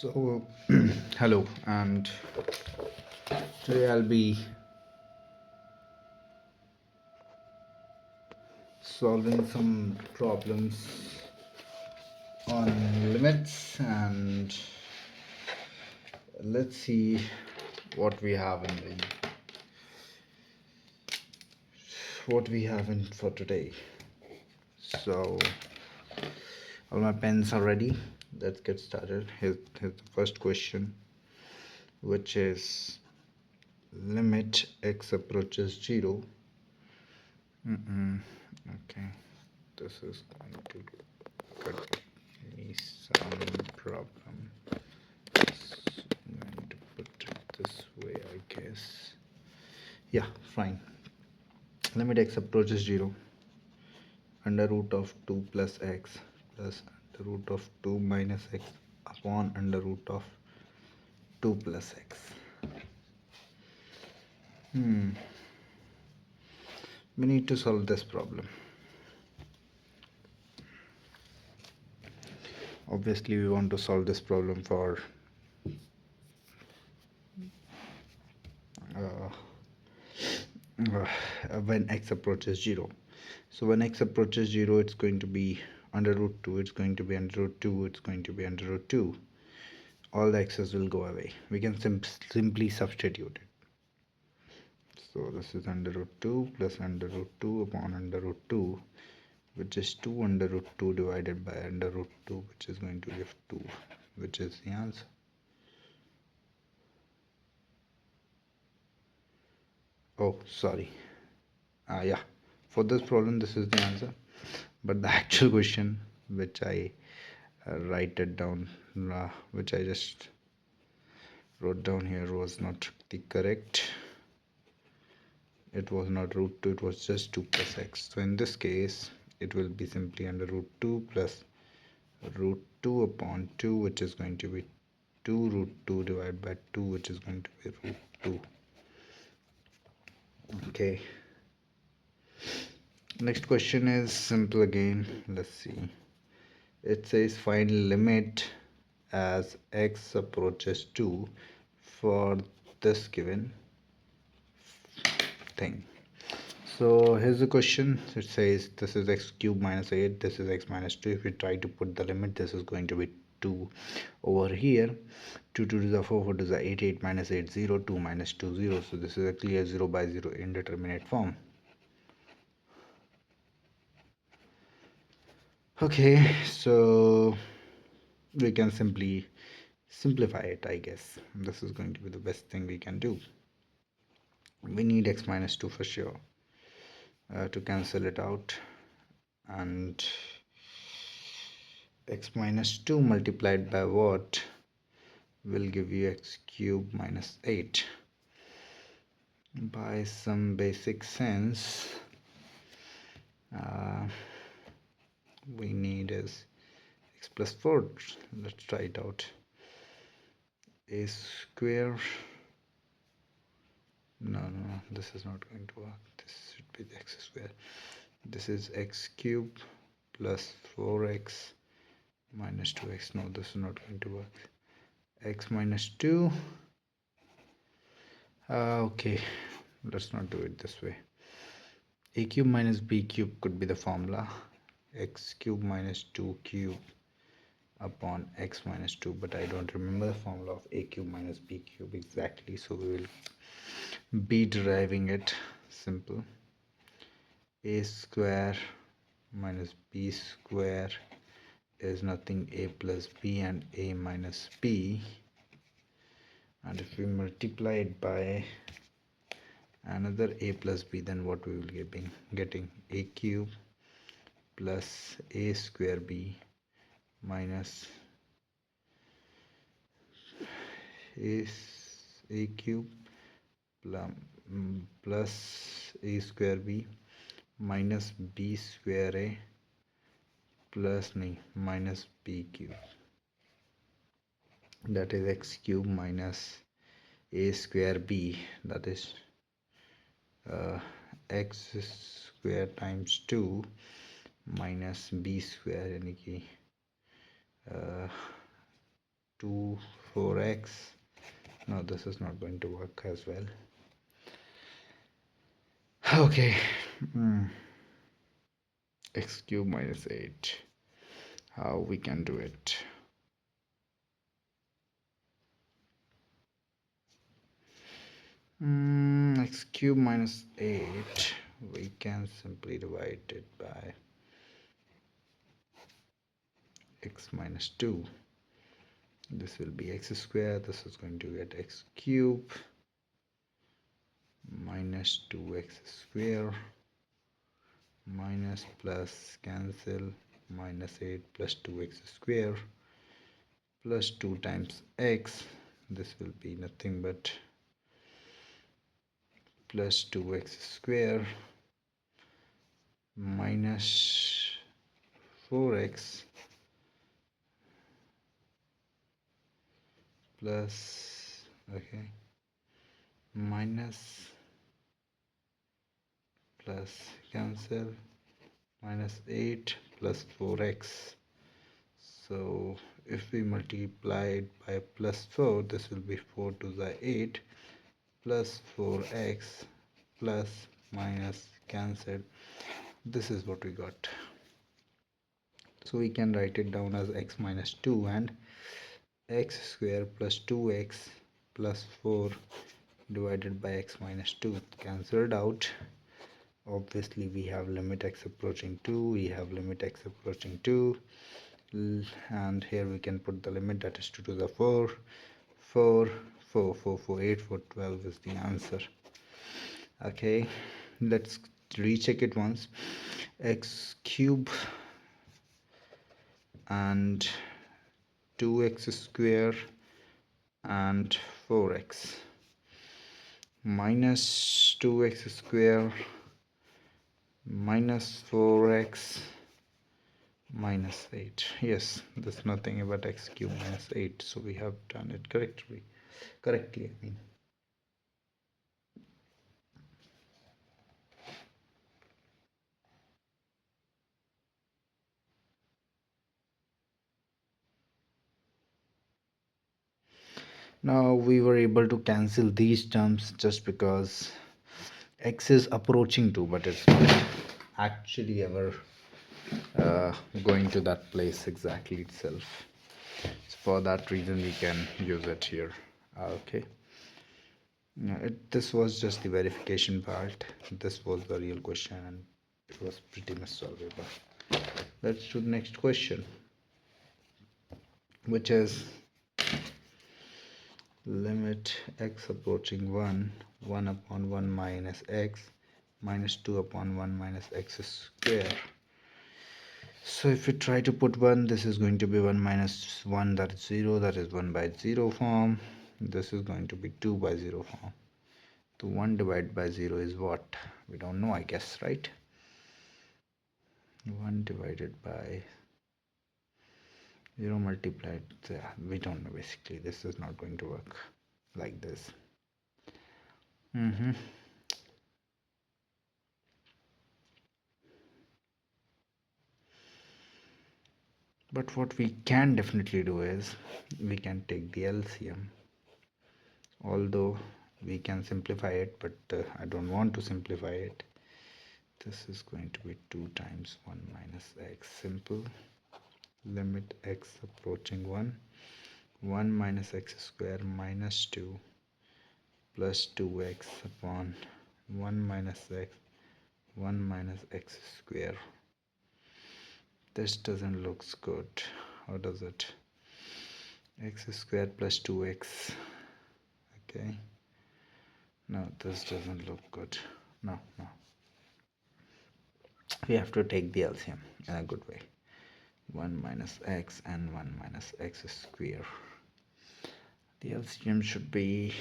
So, hello, and today I'll be solving some problems on limits, and let's see what we have in for today. So, all my pens are ready. Let's get started. Here's the first question, which is limit x approaches 0. Okay, this is going to cut me some problem. I'm going to put it this way, I guess. Yeah, fine. Limit x approaches 0. Under root of 2 plus x plus under root of 2 minus x upon under root of 2 plus x. We need to solve this problem. Obviously, we want to solve this problem for when x approaches 0. So when x approaches 0, it's going to be under root 2, it's going to be under root 2, it's going to be under root 2. All the x's will go away. We can simply substitute it. So this is under root 2 plus under root 2 upon under root 2, which is 2 under root 2 divided by under root 2, which is going to give 2, which is the answer. Oh, sorry. Yeah, for this problem, this is the answer. But the actual question, which I write it down, which I just wrote down here, was not the correct. It was not root 2, it was just 2 plus x. So in this case, it will be simply under root 2 plus root 2 upon 2, which is going to be 2 root 2 divided by 2, which is going to be root 2. Okay. Next question is simple again. Let's see. It says find limit as x approaches 2 for this given thing. So here's the question. It says this is x cubed minus 8, this is x minus 2. If we try to put the limit, this is going to be 2 over here. 2 to the 4, 4 to the 8, 8 minus 8, 0, 2 minus 2, 0. So this is a clear 0 by 0 indeterminate form. Okay, so we can simply simplify it, I guess. This is going to be the best thing we can do. We need x minus 2 for sure to cancel it out, and x minus 2 multiplied by what will give you x cubed minus 8. By some basic sense, we need is x plus 4. Let's try it out. A square, no, this is not going to work. This should be the x square. This is x cubed plus 4x minus 2x. No, this is not going to work. X minus 2. Okay, let's not do it this way. A cube minus b cube could be the formula. X cube minus 2 cube upon x minus 2, but I don't remember the formula of a cube minus b cube exactly, so we will be deriving it simple. A square minus b square is nothing a plus b and a minus b, and if we multiply it by another a plus b, then what we will be getting a cube plus a square b minus a cube plus a square b minus b square a plus minus b cube. That is x cube minus a square b, that is x square times 2 minus b square, यानी कि 2 4x. No, this is not going to work as well. Okay. X cube minus 8. How we can do it? X cube minus 8, we can simply divide it by x minus 2. This will be x square. This is going to get x cube minus 2x square minus plus cancel minus 8 plus 2x square plus 2 times x. This will be nothing but plus 2x square minus 4x plus, okay, minus plus cancel minus 8 plus 4x. So if we multiply it by plus 4, this will be 4 to the 8 plus 4x plus minus cancel. This is what we got. So we can write it down as x minus 2 and x square plus 2x plus 4 divided by x minus 2 cancelled out. Obviously we have limit x approaching 2, we have limit x approaching 2, and here we can put the limit, that is 2 to the 4. 4 4 4 4 8 4 12 is the answer. Okay, let's recheck it once. X cube and 2x square and 4x minus 2x square minus 4x minus 8. Yes, that's nothing but x cube minus 8. So we have done it correctly. I mean. Now we were able to cancel these terms just because x is approaching 2, but it's not actually ever going to that place exactly itself. So for that reason we can use it here. Okay, this was just the verification part. This was the real question and it was pretty much solvable. Let's do the next question, which is limit x approaching 1, 1 upon 1 minus x minus 2 upon 1 minus x square. So if we try to put 1, this is going to be 1 minus 1, that is 0, that is 1 by 0 form. This is going to be 2 by 0 form. So 1 divided by 0 is what? We don't know, I guess, right? 1 divided by 0 multiplied, yeah, we don't know. Basically this is not going to work like this. But what we can definitely do is we can take the LCM, although we can simplify it, but I don't want to simplify it. This is going to be 2 times 1 minus x. Simple. Limit x approaching 1, 1 minus x square minus 2 plus 2x upon 1 minus x, 1 minus x square. This doesn't look good. How does it? X square plus 2x. Okay. No, this doesn't look good. No. We have to take the LCM in a good way. 1 minus x and 1 minus x square. The LCM should be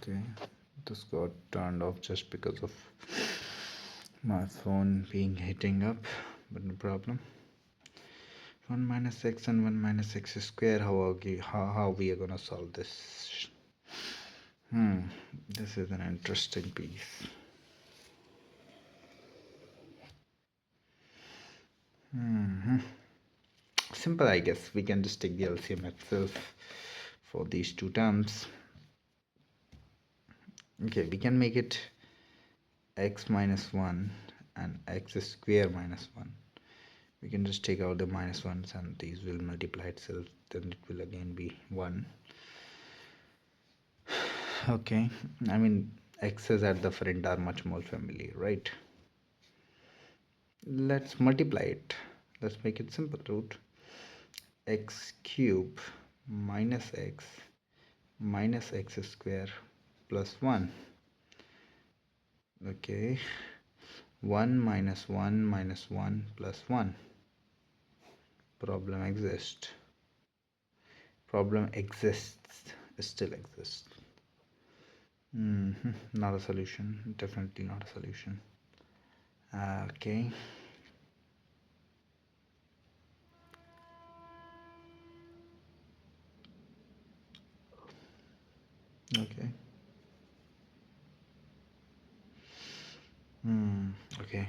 Okay, this got turned off just because of my phone being heating up, but no problem. 1 minus x and 1 minus x square. How we are gonna solve this? This is an interesting piece. Simple, I guess. We can just take the LCM itself for these two terms. Okay, we can make it x minus 1 and x square minus 1. We can just take out the minus ones and these will multiply itself, then it will again be 1. Okay, I mean x's at the front are much more familiar, right? Let's multiply it. Let's make it simple. Root x cube minus x square plus 1. Okay, 1 minus 1 minus 1 plus 1. Problem exists. Problem exists. Still exists. Not a solution. Definitely not a solution. Okay. Okay. Okay.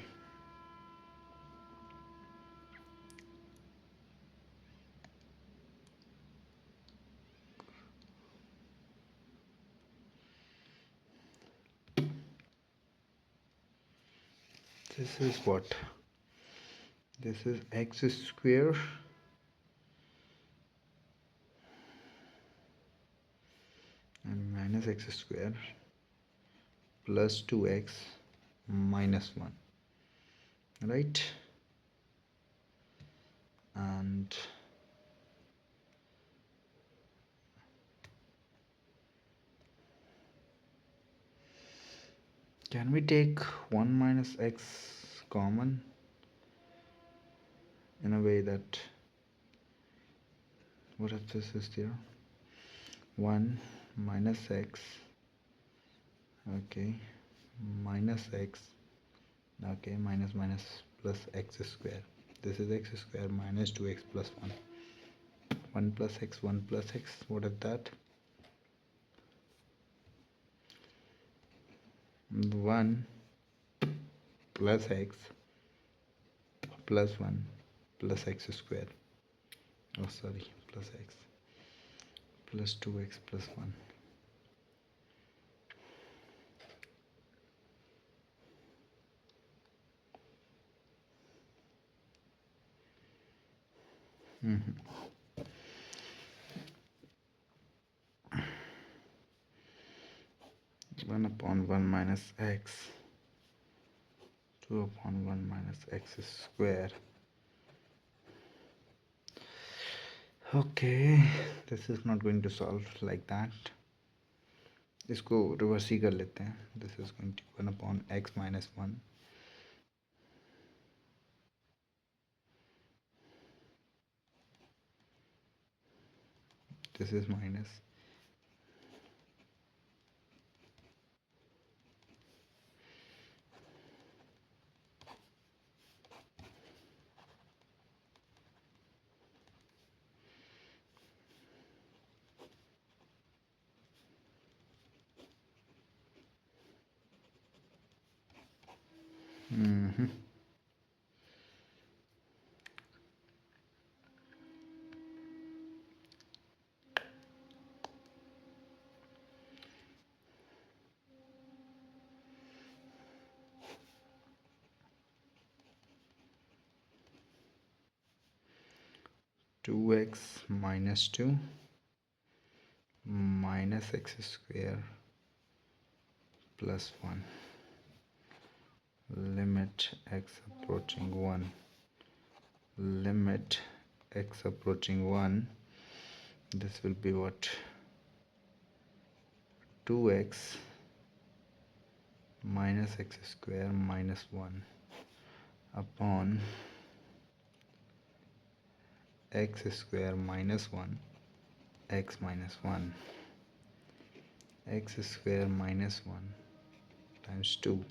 This is what? This is x square and minus x square plus 2x minus 1. Right? And can we take 1 minus x common in a way that what if this is there? 1 minus x, okay, minus x, okay, minus minus plus x square. This is x square minus 2x plus 1. 1 plus x, 1 plus x, what is that? 1 plus x plus 1 plus x square. Oh, sorry, plus x plus 2x plus 1. Mm-hmm. 1 upon 1 minus x, 2 upon 1 minus x square. Okay, this is not going to solve like that. इसको reverse ही कर लेते हैं. This is going to be 1 upon x minus 1. This is minus. Mm-hmm. 2x minus 2 minus x square plus 1. Limit x approaching 1. Limit x approaching 1. This will be what? 2x minus x square minus 1 upon x square minus 1 x minus 1. x square minus 1 times 2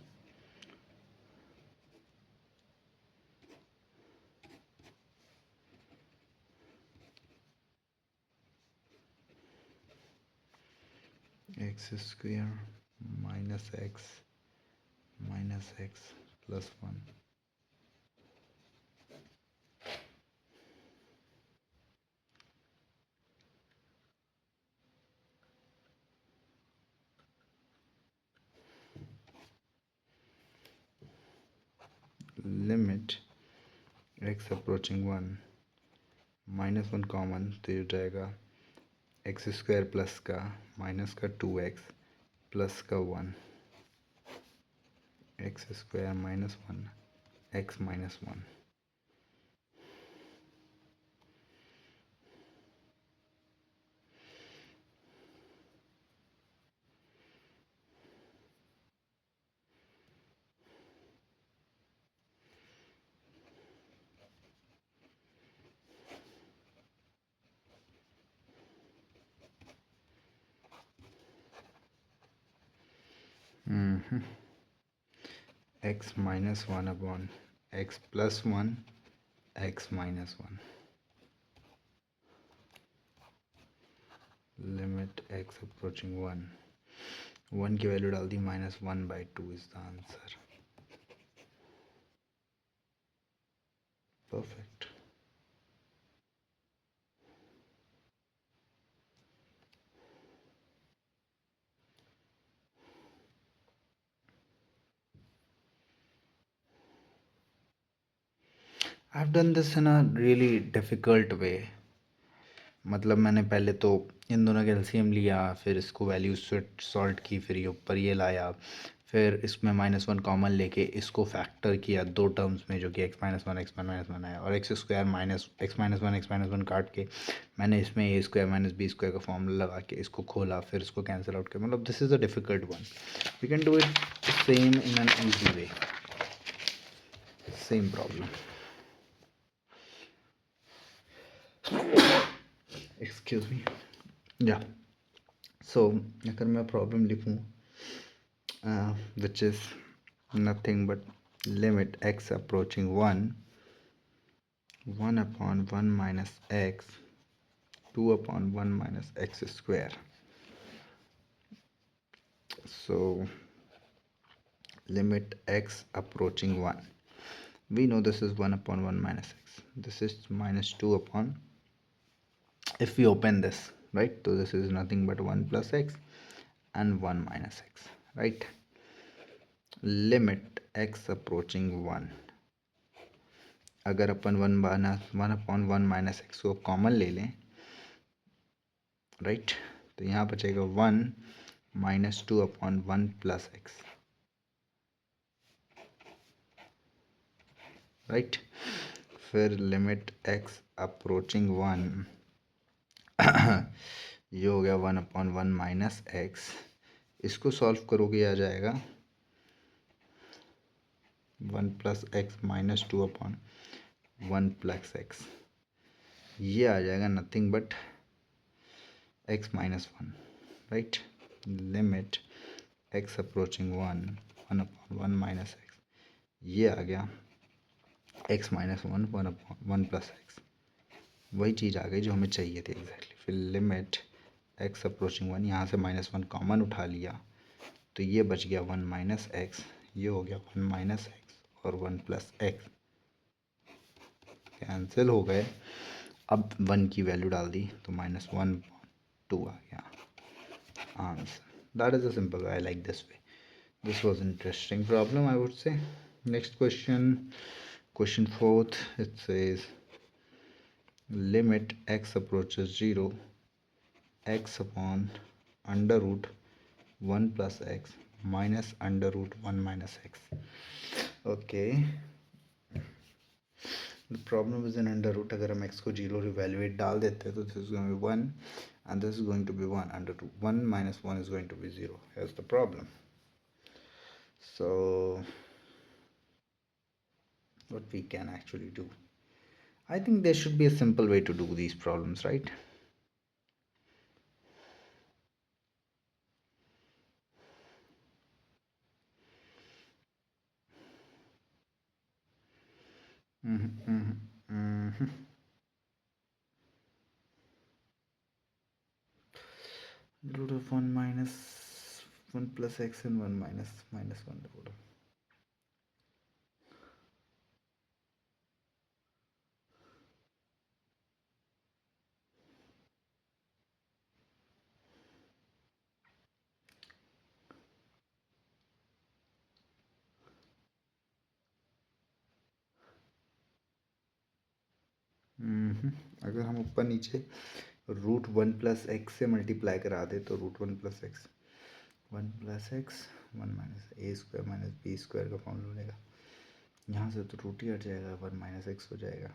x square minus x plus 1. Limit x approaching 1 minus 1 common तो ये हो जाएगा x square plus का minus का 2x plus का 1 x square minus 1 x minus 1. x minus 1 upon x plus 1 x minus 1. Limit x approaching 1. 1 की value डाल दी -1/2 is the answer. Perfect. I've done this in a really difficult way. मतलब मैंने पहले तो इन दोनों का एलसीएम लिया, फिर इसको वैल्यू सॉल्ट की, फिर ये ऊपर ये लाया, फिर इसमें -1 कॉमन लेके इसको फैक्टर किया दो टर्म्स में जो कि x माइनस वन आया, और x square minus x minus one काट के मैंने इसमें ए स्क्वायर माइनस बी स्क्वायर का फॉर्मूला लगा के इसको खोला, फिर इसको कैंसिल आउट किया. मतलब this is a difficult one. We can do it same in an easy way. Same problem. Excuse me. या सो अगर मैं प्रॉब्लम लिखूँ which is nothing but limit x approaching 1 upon 1 minus x 2 upon 1 minus x square. So limit x approaching 1, we know this is 1 upon 1 minus x, this is minus 2 upon, if we open this, right, so this is nothing but 1 plus x and 1 minus x, right. Limit x approaching 1, अगर अपन 1 upon 1 minus x को common ले लें, right, तो यहाँ बचेगा 1 minus 2 upon 1 plus x, right. फिर limit x approaching 1 ये हो गया 1 अपॉन 1 माइनस एक्स. इसको सॉल्व करोगे आ जाएगा 1 plus x minus 2 upon 1 plus x. ये आ जाएगा nothing but x minus 1, right. Limit x approaching 1 upon 1 minus x, ये आ गया x minus 1 upon 1 plus x. वही चीज़ आ गई जो हमें चाहिए थी एग्जैक्टली. फिर लिमिट x अप्रोचिंग 1, यहाँ से -1 कॉमन उठा लिया तो ये बच गया 1 माइनस एक्स, ये हो गया 1 माइनस एक्स और 1 प्लस एक्स कैंसिल हो गए. अब 1 की वैल्यू डाल दी तो -1/2 आ गया answer. That is a simple way. I like this way. This was interesting problem, I would say. Next question, question 4th, it says limit x approaches 0 x upon under root 1 plus x minus under root 1 minus x. Okay, the problem is in under root. अगर हम x को 0 evaluate डाल देते हैं तो this is going to be 1 and this is going to be 1 under root 1 minus 1 is going to be 0. Here's the problem. So what we can actually do, I think there should be a simple way to do these problems, right? Mhm, mhm, mhm. Root of 1 minus 1 plus x and 1 minus minus 1 root of. अगर हम ऊपर नीचे root 1 plus x से multiply करा दे तो root 1 plus x 1 plus x 1 minus A square minus B square का formula बनेगा। यहाँ से तो रूट ही हट जाएगा, 1 माइनस एक्स हो जाएगा।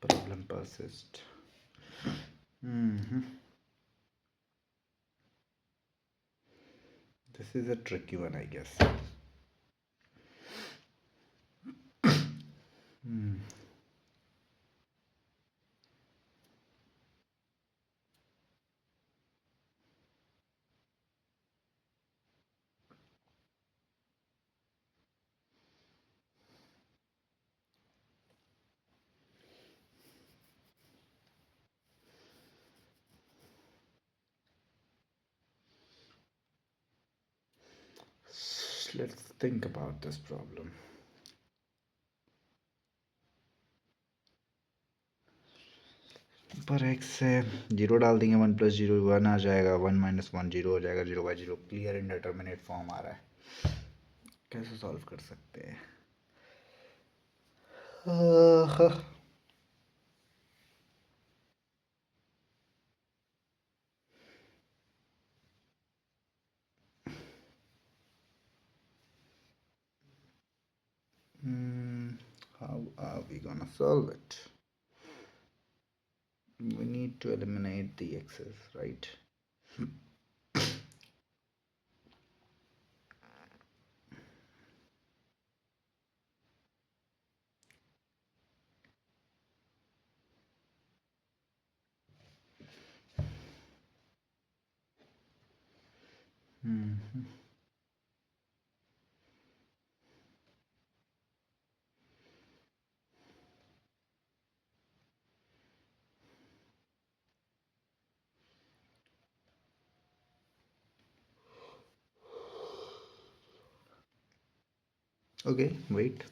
Problem persist. This is a tricky one, I guess. Let's think about this problem. पर x से जीरो डाल देंगे, 1 प्लस जीरो 1 आ जाएगा, 1 माइनस 1 जीरो हो जाएगा, 0 by zero clear indeterminate form आ रहा है। कैसे सॉल्व कर सकते हैं? How are we gonna solve it? We need to eliminate the x's, right? Okay, wait.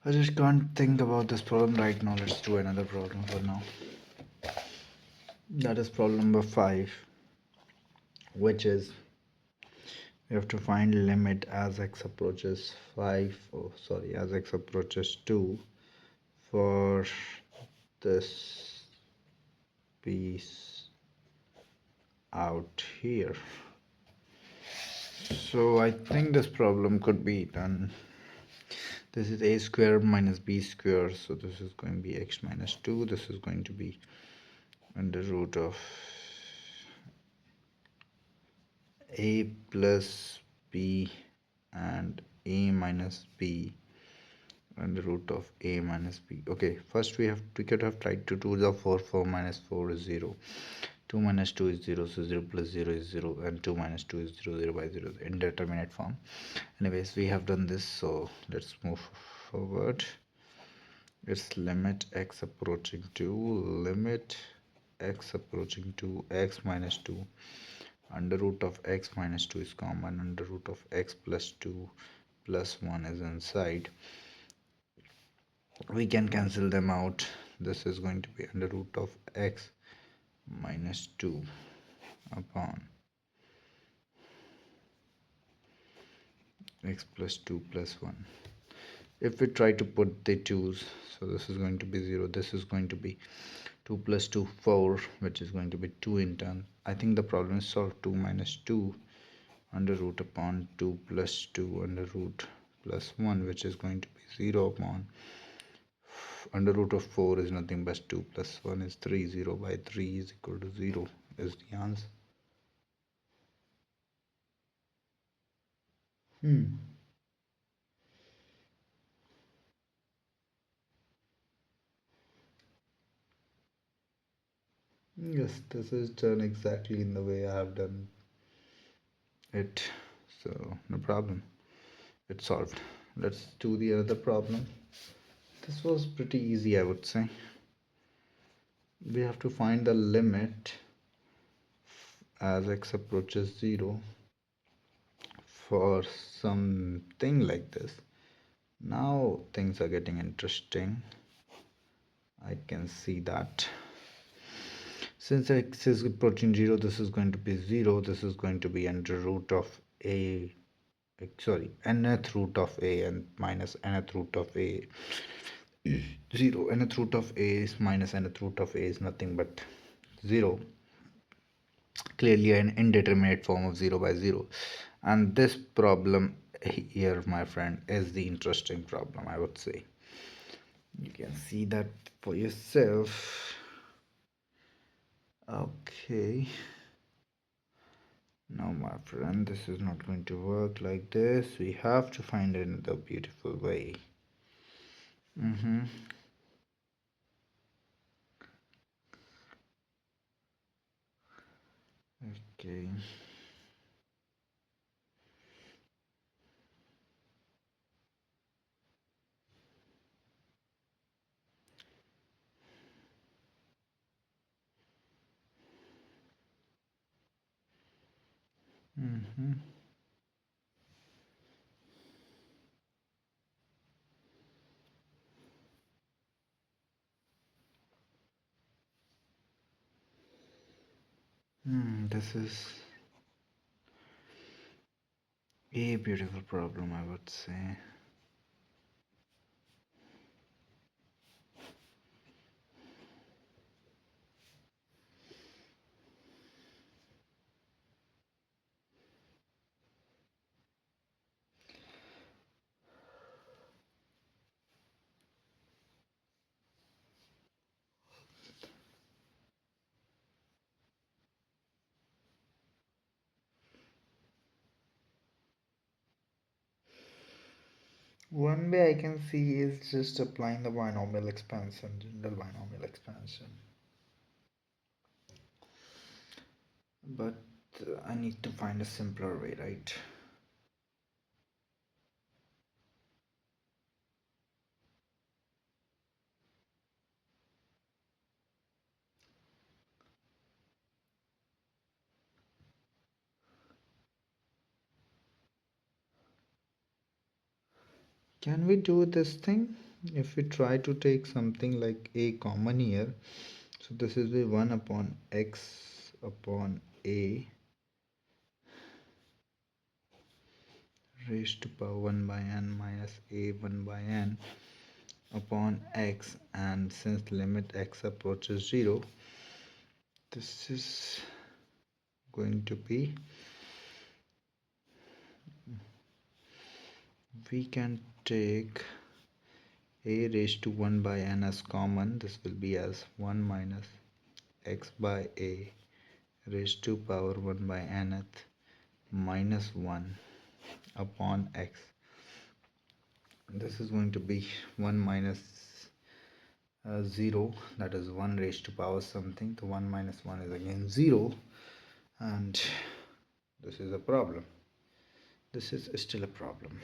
I just can't think about this problem right now. Let's do another problem for now. That is problem number 5, which is we have to find limit as x approaches 5, oh sorry, as x approaches 2 for this piece out here. So I think this problem could be done. This is a square minus b square, so this is going to be x minus 2. This is going to be under root of a plus b and a minus b and the root of a minus b. Okay, first we could have tried to do the 4. 4 minus 4 is 0. 2 minus 2 is 0, so 0 plus 0 is 0, and 2 minus 2 is 0. 0 by 0 indeterminate form. Anyways, we have done this, so let's move forward. It's limit x approaching to limit x approaching to x minus 2. Under root of x minus 2 is common. Under root of x plus 2 plus 1 is inside. We can cancel them out. This is going to be under root of x minus 2 upon x plus 2 plus 1. If we try to put the 2's, so this is going to be 0, this is going to be 2 plus 2 4, which is going to be 2 in turn. I think the problem is solved. 2 minus 2 under root upon 2 plus 2 under root plus 1, which is going to be 0 upon under root of 4 is nothing but 2 plus 1 is 3. 0 by 3 is equal to 0 is the answer. Yes, this is done exactly in the way I have done it. So no problem. It's solved. Let's do the other problem. This was pretty easy, I would say. We have to find the limit as x approaches 0 for something like this. Now things are getting interesting. I can see that since x is approaching 0, this is going to be 0. This is going to be under root of a, sorry, nth root of a and minus nth root of a. 0. Nth root of a is minus nth root of a is nothing but 0. Clearly an indeterminate form of 0 by 0. And this problem here, my friend, is the interesting problem, I would say. You can see that for yourself. Okay. Now, my friend, this is not going to work like this. We have to find another beautiful way. Okay. This is a beautiful problem, I would say. One way I can see is just applying the binomial expansion, general binomial expansion. But I need to find a simpler way, right? Can we do this thing? If we try to take something like a common here, so this is the 1 upon x upon a raised to power 1 by n minus a 1 by n upon x, and since limit x approaches 0, this is going to be, we can take a raised to 1 by n as common. This will be as 1 minus x by a raised to power 1 by nth minus 1 upon x. This is going to be 1 minus 0, that is 1 raised to power something. The 1 minus 1 is again 0, and this is a problem. This is still a problem.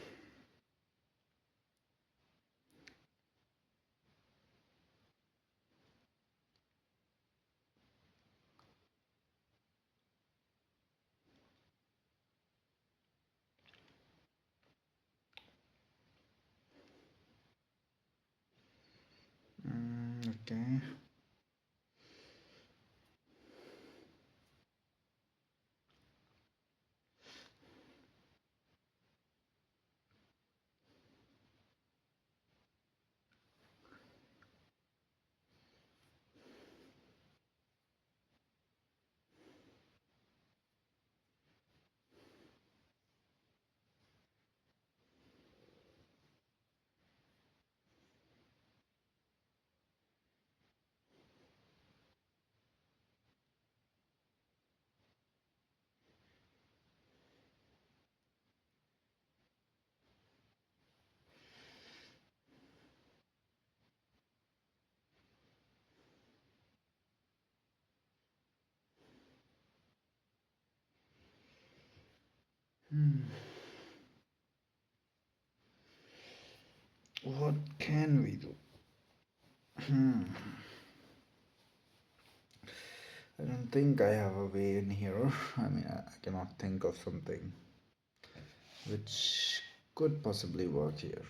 Hmm. What can we do? Hmm. I don't think I have a way in here. I mean, I cannot think of something which could possibly work here.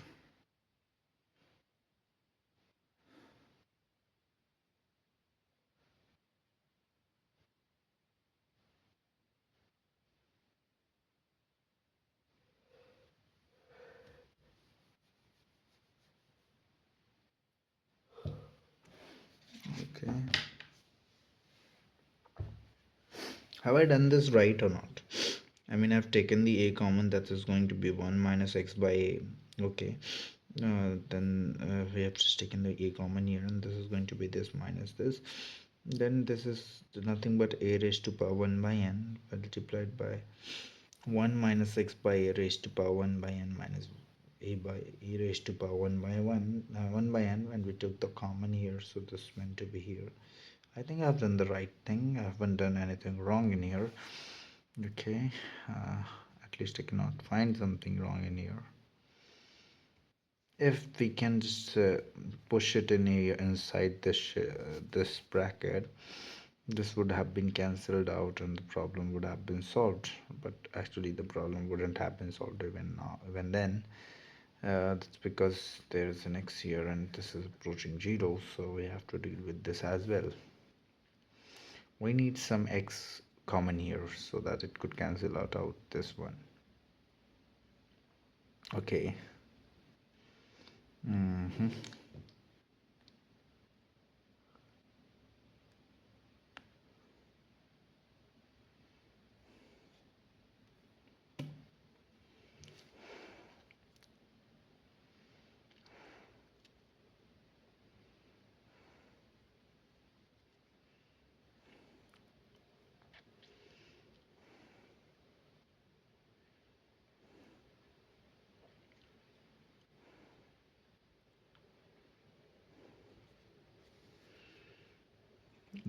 Okay. Have I done this right or not? I mean, I've taken the a common, that is going to be 1 minus x by a. Okay. Then we have just taken the a common here, and this is going to be this minus this. Then this is nothing but a raised to power 1 by n multiplied by 1 minus x by a raised to power 1 by n minus a by e raised to power 1 by 1 by n when we took the common here, so this is meant to be here. I think I've done the right thing. I haven't done anything wrong in here. Okay, at least I cannot find something wrong in here. If we can just push it in here inside this bracket, this would have been cancelled out and the problem would have been solved. But actually the problem wouldn't have been solved even now, even then. That's because there is an x here and this is approaching 0, so we have to deal with this as well. We need some x common here so that it could cancel out this one. Okay. Mm-hmm.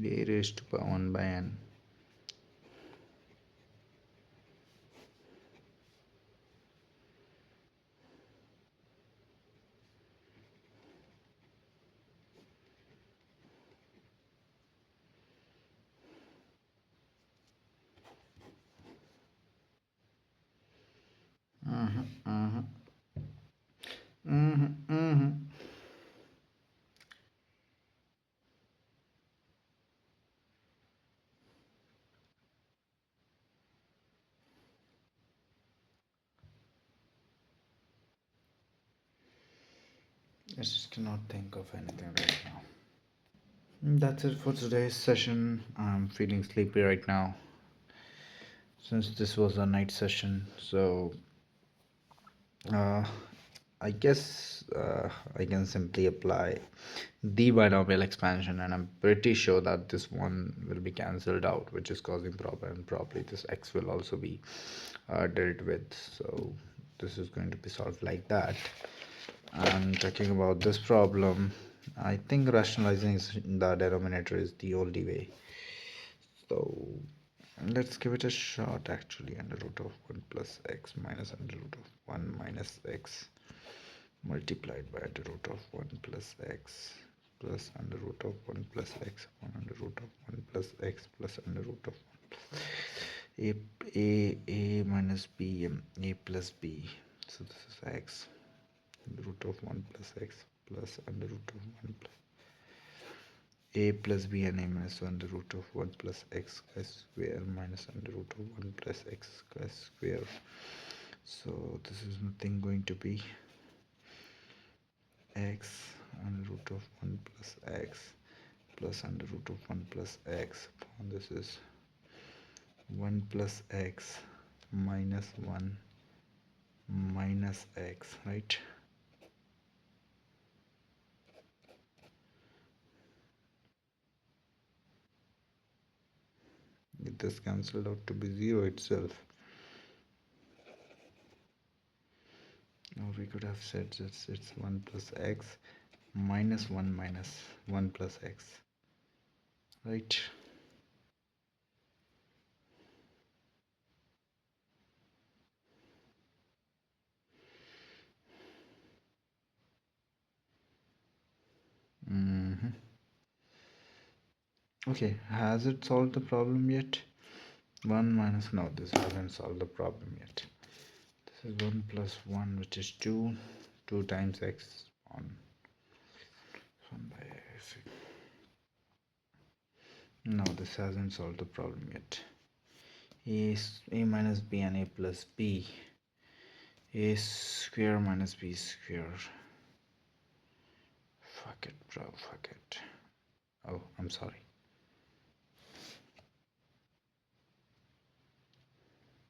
A raised to power 1 by n. Uh-huh, uh-huh. Mm-hmm, mm-hmm. I just cannot think of anything right now. That's it for today's session. I'm feeling sleepy right now since this was a night session. So, uh, I guess I can simply apply the binomial expansion, and I'm pretty sure that this one will be cancelled out, which is causing problem. And probably this x will also be dealt with. So, this is going to be solved like that. And talking about this problem, I think rationalizing the denominator is the only way. So let's give it a shot actually. Under root of 1 plus x minus under root of 1 minus x multiplied by under root of 1 plus x plus under root of 1 plus x upon under root of 1 plus x plus under root of 1 plus a a minus b a plus b. So this is x under root of 1 plus x plus under root of 1 plus a plus b and a minus under root of 1 plus x square minus under root of 1 plus x square. So this is nothing going to be x under root of 1 plus x plus under root of 1 plus x upon this is 1 plus x minus 1 minus x, right? This cancelled out to be 0 itself. Or we could have said that it's 1 plus x minus 1 minus 1 plus x, right? Okay, has it solved the problem yet? 1 minus, no, this hasn't solved the problem yet. This is 1 plus 1, which is 2. 2 times x on 1 by x. No, this hasn't solved the problem yet. A minus b and a plus b. A square minus b square. Fuck it, bro, fuck it. Oh, I'm sorry.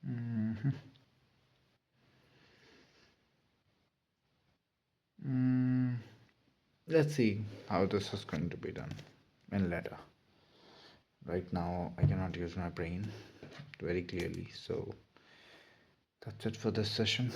Mhm. Mm, let's see how this is going to be done in later. Right now, I cannot use my brain very clearly, so that's it for this session.